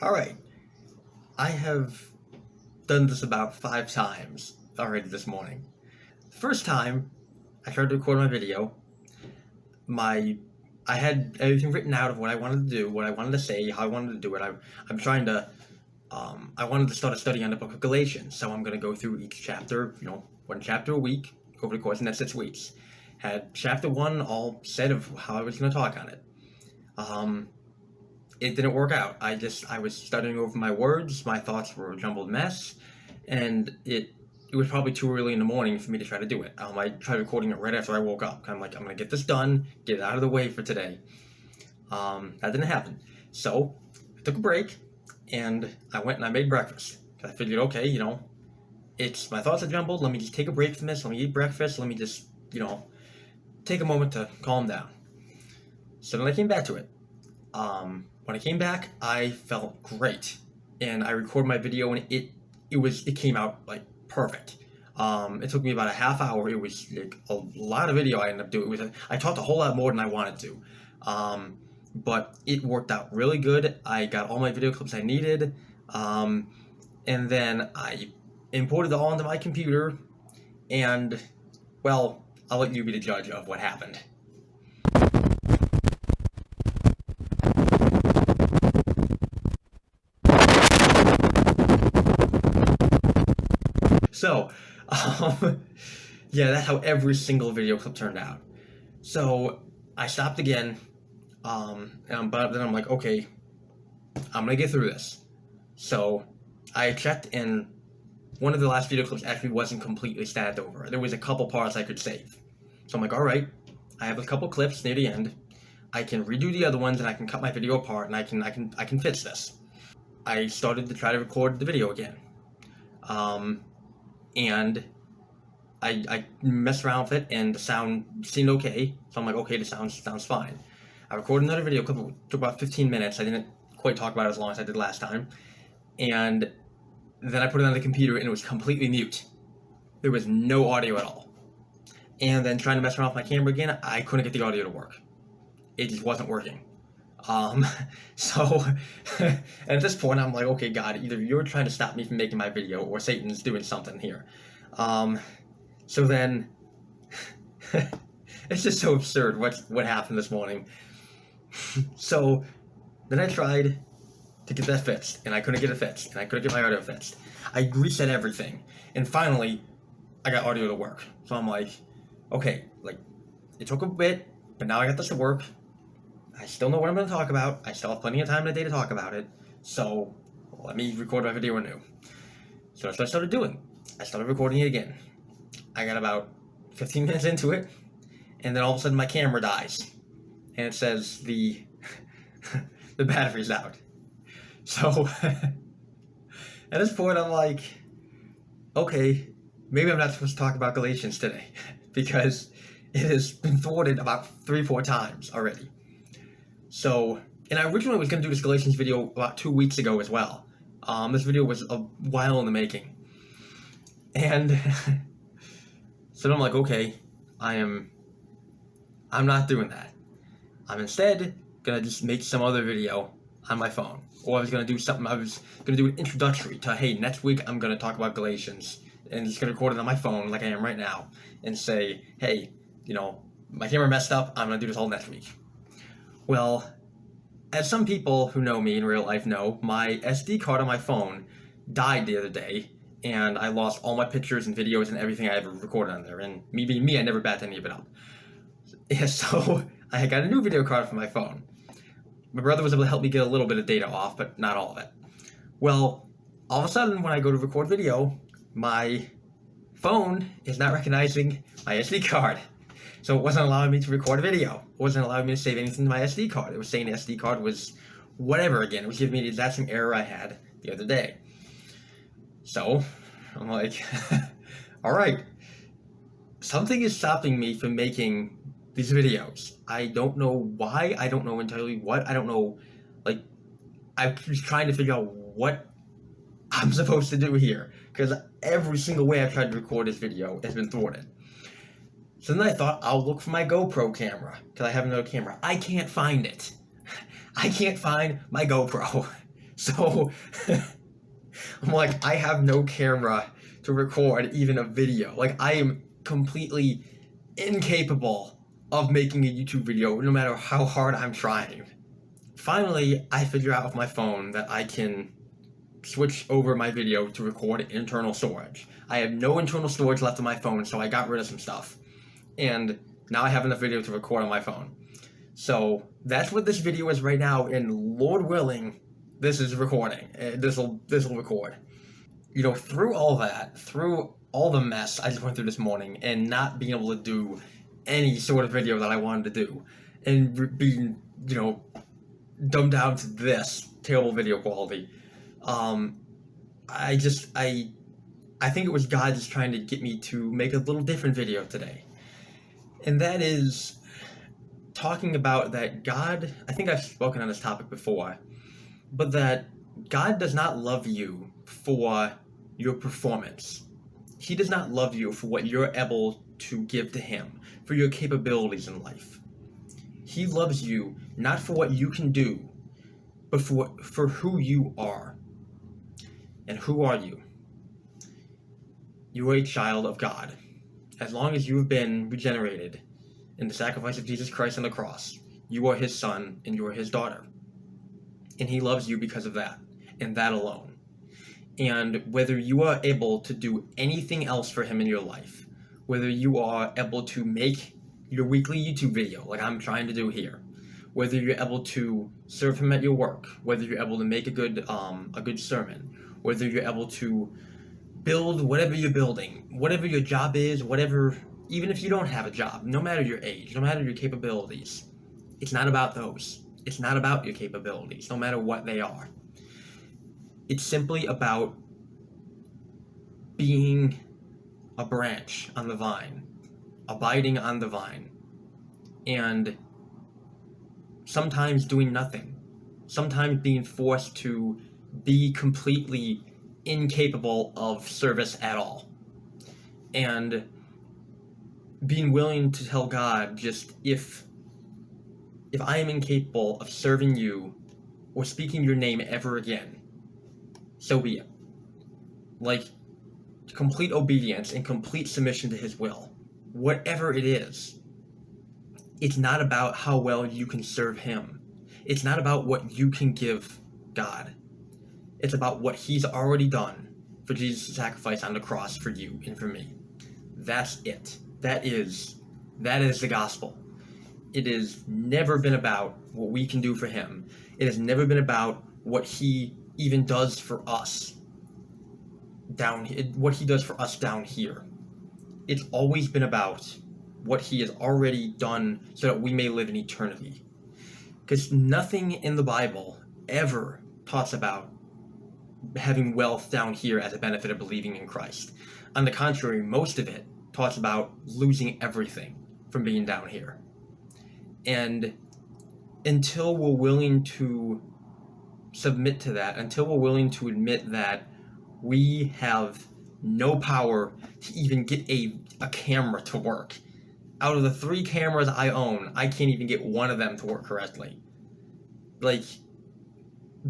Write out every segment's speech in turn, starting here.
Alright, I have done this about 5 times already this morning. The first time, I tried to record my video. I had everything written out of what I wanted to do, what I wanted to say, how I wanted to do it. I wanted to start a study on the book of Galatians, so I'm going to go through each chapter, one chapter a week over the course of the next 6 weeks. Had chapter 1 all said of how I was going to talk on it. It didn't work out. I was studying over my words, my thoughts were a jumbled mess, and it was probably too early in the morning for me to try to do it. I tried recording it right after I woke up. I'm like, I'm going to get this done, get it out of the way for today. That didn't happen. So, I took a break, and I went and I made breakfast. I figured, okay, my thoughts are jumbled, let me just take a break from this, let me eat breakfast, let me just, take a moment to calm down. So then I came back to it. When I came back, I felt great, and I recorded my video, and it came out like perfect. It took me about a half hour. It was like a lot of video I ended up doing. I talked a whole lot more than I wanted to, but it worked out really good. I got all my video clips I needed, and then I imported it all into my computer, and well, I'll let you be the judge of what happened. So, yeah, that's how every single video clip turned out. So, I stopped again, but then I'm like, okay, I'm gonna get through this. So, I checked, and one of the last video clips actually wasn't completely started over. There was a couple parts I could save. So I'm like, alright, I have a couple clips near the end. I can redo the other ones, and I can cut my video apart, and I can fix this. I started to try to record the video again. And I messed around with it, and the sound seemed okay. So I'm like, okay, the sounds fine. I recorded another video clip. It took about 15 minutes. I didn't quite talk about it as long as I did last time. And then I put it on the computer, and it was completely mute. There was no audio at all. And then trying to mess around with my camera again, I couldn't get the audio to work. It just wasn't working. So at this point, I'm like, okay, God, either you're trying to stop me from making my video, or Satan's doing something here. So then, it's just so absurd what happened this morning. So then I tried to get that fixed, and I couldn't get it fixed, and I couldn't get my audio fixed. I reset everything, and finally, I got audio to work. So I'm like, okay, it took a bit, but now I got this to work. I still know what I'm going to talk about. I still have plenty of time in the day to talk about it. So, let me record my video anew. So that's what I started doing. I started recording it again. I got about 15 minutes into it, and then all of a sudden my camera dies. And it says the battery's out. So, at this point I'm like, okay, maybe I'm not supposed to talk about Galatians today, because it has been thwarted about 3-4 times already. So, and I originally was going to do this Galatians video about 2 weeks ago as well. This video was a while in the making. And so then I'm like, okay, I'm not doing that. I'm instead going to just make some other video on my phone. Or I was going to do something, I was going to do an introductory to, hey, next week I'm going to talk about Galatians. And just going to record it on my phone like I am right now. And say, hey, my camera messed up, I'm going to do this all next week. Well, as some people who know me in real life know, my SD card on my phone died the other day, and I lost all my pictures and videos and everything I ever recorded on there, and me being me, I never backed any of it up. Yeah, so I got a new video card for my phone. My brother was able to help me get a little bit of data off, but not all of it. Well, all of a sudden, when I go to record video, my phone is not recognizing my SD card. So it wasn't allowing me to record a video. It wasn't allowing me to save anything to my SD card. It was saying the SD card was whatever again. It was giving me the exact same error I had the other day. So, I'm like, alright. Something is stopping me from making these videos. I don't know why. I don't know entirely what. I don't know, I'm just trying to figure out what I'm supposed to do here. Because every single way I've tried to record this video has been thwarted. So then I thought, I'll look for my GoPro camera, because I have another camera. I can't find it. I can't find my GoPro. So I'm like, I have no camera to record even a video. Like, I am completely incapable of making a YouTube video no matter how hard I'm trying. Finally, I figure out with my phone that I can switch over my video to record internal storage. I have no internal storage left on my phone, so I got rid of some stuff. And now I have enough video to record on my phone. So that's what this video is right now, and Lord willing, this is recording. This'll record. You know, through all that, through all the mess I just went through this morning, and not being able to do any sort of video that I wanted to do, and being, you know, dumbed down to this terrible video quality, I think it was God just trying to get me to make a little different video today. And that is talking about that God, I think I've spoken on this topic before, but that God does not love you for your performance. He does not love you for what you're able to give to Him, for your capabilities in life. He loves you not for what you can do, but for who you are. And who are you? You are a child of God. As long as you have been regenerated in the sacrifice of Jesus Christ on the cross, you are His son and you are His daughter. And He loves you because of that, and that alone. And whether you are able to do anything else for Him in your life, whether you are able to make your weekly YouTube video like I'm trying to do here, whether you're able to serve Him at your work, whether you're able to make a good sermon, whether you're able to build whatever you're building, whatever your job is, whatever, even if you don't have a job, no matter your age, no matter your capabilities, it's not about those. It's not about your capabilities, no matter what they are. It's simply about being a branch on the vine, abiding on the vine, and sometimes doing nothing, sometimes being forced to be completely incapable of service at all, and being willing to tell God, just if I am incapable of serving you or speaking your name ever again, so be it. Like, complete obedience and complete submission to His will, whatever it is. It's not about how well you can serve Him. It's not about what you can give God. It's about what He's already done for Jesus' sacrifice on the cross for you and for me. That's it. That is the gospel. It has never been about what we can do for Him. It has never been about what He even does for us what He does for us down here. It's always been about what He has already done so that we may live in eternity. Because nothing in the Bible ever talks about having wealth down here as a benefit of believing in Christ. On the contrary, most of it talks about losing everything from being down here. And until we're willing to submit to that, until we're willing to admit that we have no power to even get a camera to work. Out of the 3 cameras I own, I can't even get one of them to work correctly. Like,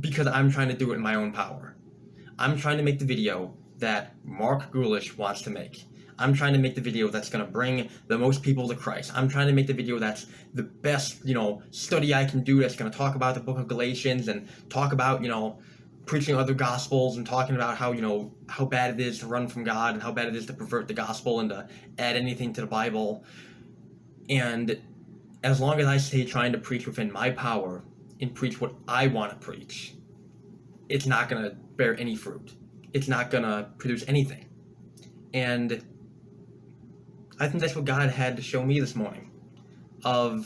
because I'm trying to do it in my own power. I'm trying to make the video that Mark Gulish wants to make. I'm trying to make the video that's going to bring the most people to Christ. I'm trying to make the video that's the best, study I can do, that's going to talk about the book of Galatians and talk about, preaching other gospels and talking about how, how bad it is to run from God and how bad it is to pervert the gospel and to add anything to the Bible. And as long as I stay trying to preach within my power and preach what I want to preach, it's not going to bear any fruit. It's not going to produce anything. And I think that's what God had to show me this morning, to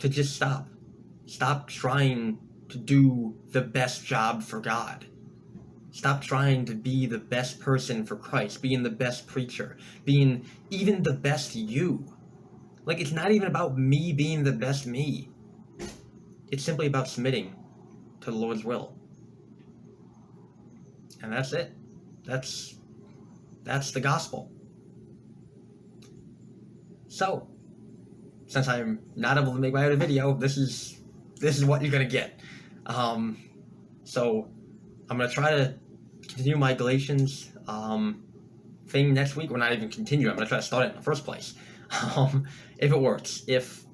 just stop trying to do the best job for God. Stop trying to be the best person for Christ, being the best preacher, being even the best you. Like, it's not even about me being the best me. It's simply about submitting to the Lord's will. And that's it. That's the gospel. So, since I'm not able to make my own video, this is what you're gonna get. So I'm going to try to continue my Galatians thing next week, or not even continue. I'm going to try to start it in the first place. If it works. If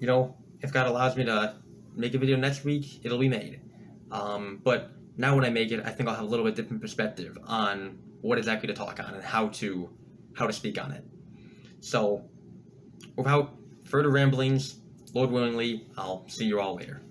God allows me to make a video next week, it'll be made. But now when I make it, I think I'll have a little bit different perspective on what exactly to talk on and how to speak on it. So without further ramblings, Lord willingly, I'll see you all later.